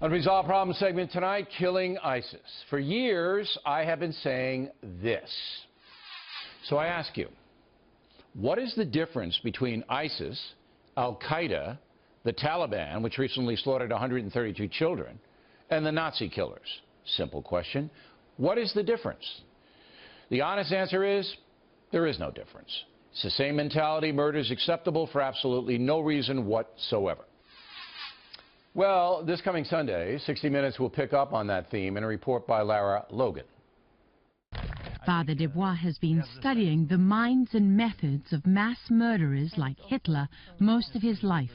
Unresolved Problem segment tonight, killing ISIS. For years, I have been saying this. So I ask you, what is the difference between ISIS, Al-Qaeda, the Taliban, which recently slaughtered 132 children, and the Nazi killers? Simple question. What is the difference? The honest answer is, there is no difference. It's the same mentality. Murder is acceptable for absolutely no reason whatsoever. Well, this coming Sunday, 60 Minutes will pick up on that theme in a report by Lara Logan. Father Dubois has been studying the minds and methods of mass murderers like Hitler most of his life,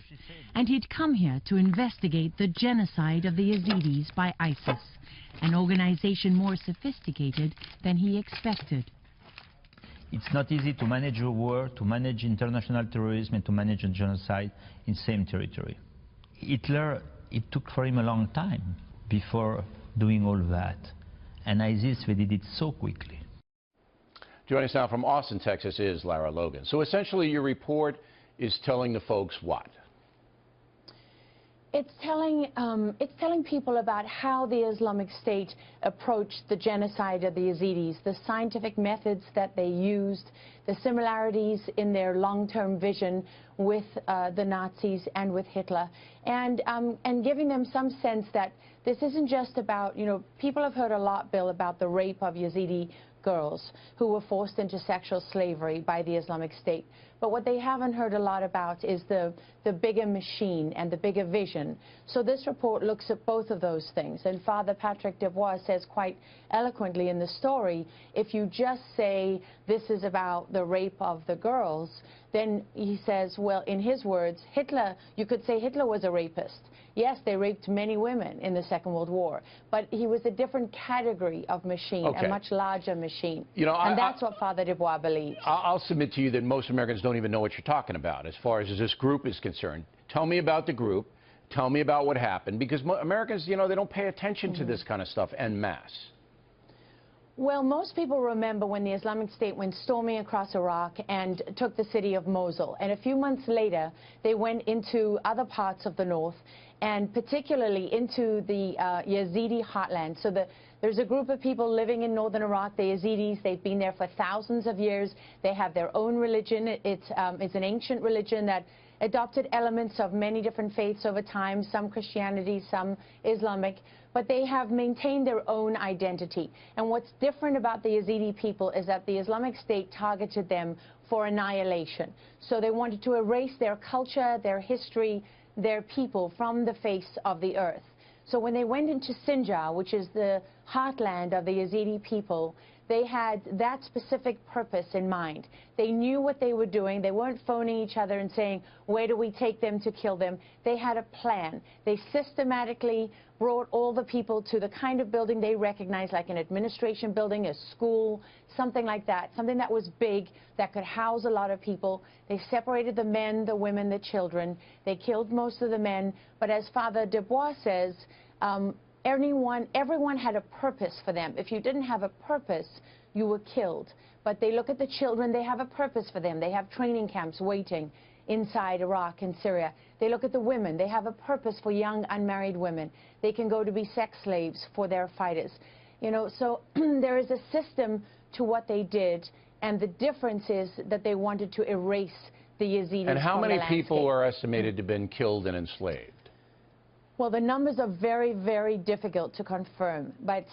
and he'd come here to investigate the genocide of the Yezidis by ISIS, an organization more sophisticated than he expected. It's not easy to manage a war, to manage international terrorism, and to manage a genocide in the same territory. Hitler, it took for him a long time before doing all that. And ISIS, they did it so quickly. Joining us now from Austin, Texas, is Lara Logan. So essentially, your report is telling the folks what? It's telling people about how the Islamic State approached the genocide of the Yezidis, the scientific methods that they used, the similarities in their long-term vision with the Nazis and with Hitler, and giving them some sense that this isn't just about, people have heard a lot, Bill, about the rape of Yazidi girls who were forced into sexual slavery by the Islamic State. But what they haven't heard a lot about is the bigger machine and the bigger vision. So this report looks at both of those things. And Father Patrick Dubois says quite eloquently in the story, if you just say this is about the rape of the girls, then he says, well, in his words, Hitler, you could say Hitler was a rapist. Yes, they raped many women in the Second World War, but he was a different category of machine, a much larger machine. And that's what Father Dubois believes. I'll submit to you that most Americans don't even know what you're talking about as far as this group is concerned. Tell me about the group. Tell me about what happened, because Americans, they don't pay attention to this kind of stuff en masse. Well, most people remember when the Islamic State went storming across Iraq and took the city of Mosul. And a few months later, they went into other parts of the north, and particularly into the Yazidi heartland. So there's a group of people living in northern Iraq, the Yezidis. They've been there for thousands of years. They have their own religion. It's an ancient religion that adopted elements of many different faiths over time, some Christianity, some Islamic, but they have maintained their own identity. And what's different about the Yazidi people is that the Islamic State targeted them for annihilation. So they wanted to erase their culture, their history, their people from the face of the earth. So when they went into Sinjar, which is the heartland of the Yazidi people, they had that specific purpose in mind. They knew what they were doing. They weren't phoning each other and saying, where do we take them to kill them? They had a plan. They systematically brought all the people to the kind of building they recognized, like an administration building, a school, something like that, something that was big, that could house a lot of people. They separated the men, the women, the children. They killed most of the men. But as Father Dubois says, everyone had a purpose for them. If you didn't have a purpose, you were killed. But they look at the children, they have a purpose for them. They have training camps waiting inside Iraq and Syria. They look at the women, they have a purpose for young unmarried women. They can go to be sex slaves for their fighters. So there is a system to what they did, and the difference is that they wanted to erase the Yezidis. And how many people are estimated to have been killed and enslaved? Well, the numbers are very, very difficult to confirm, but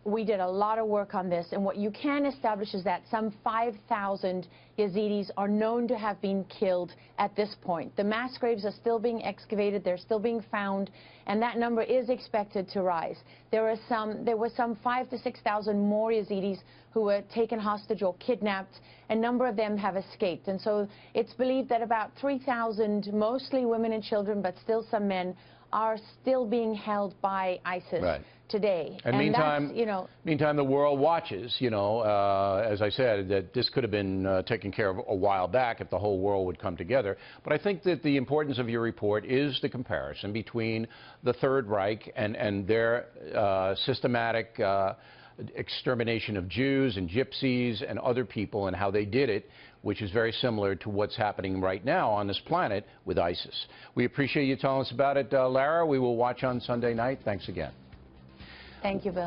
we did a lot of work on this, and what you can establish is that some 5,000 Yazidis are known to have been killed at this point. The mass graves are still being excavated, they're still being found, and that number is expected to rise. There were some 5,000 to 6,000 more Yazidis who were taken hostage or kidnapped. A number of them have escaped, and so it's believed that about 3,000, mostly women and children, but still some men, are still being held by ISIS today. And meantime, the world watches, as I said, that this could have been taken care of a while back if the whole world would come together. But I think that the importance of your report is the comparison between the Third Reich and their systematic extermination of Jews and Gypsies and other people, and how they did it which is very similar to what's happening right now on this planet with ISIS. We appreciate you telling us about it, Lara. We will watch on Sunday night. Thanks again. Thank you, Bill.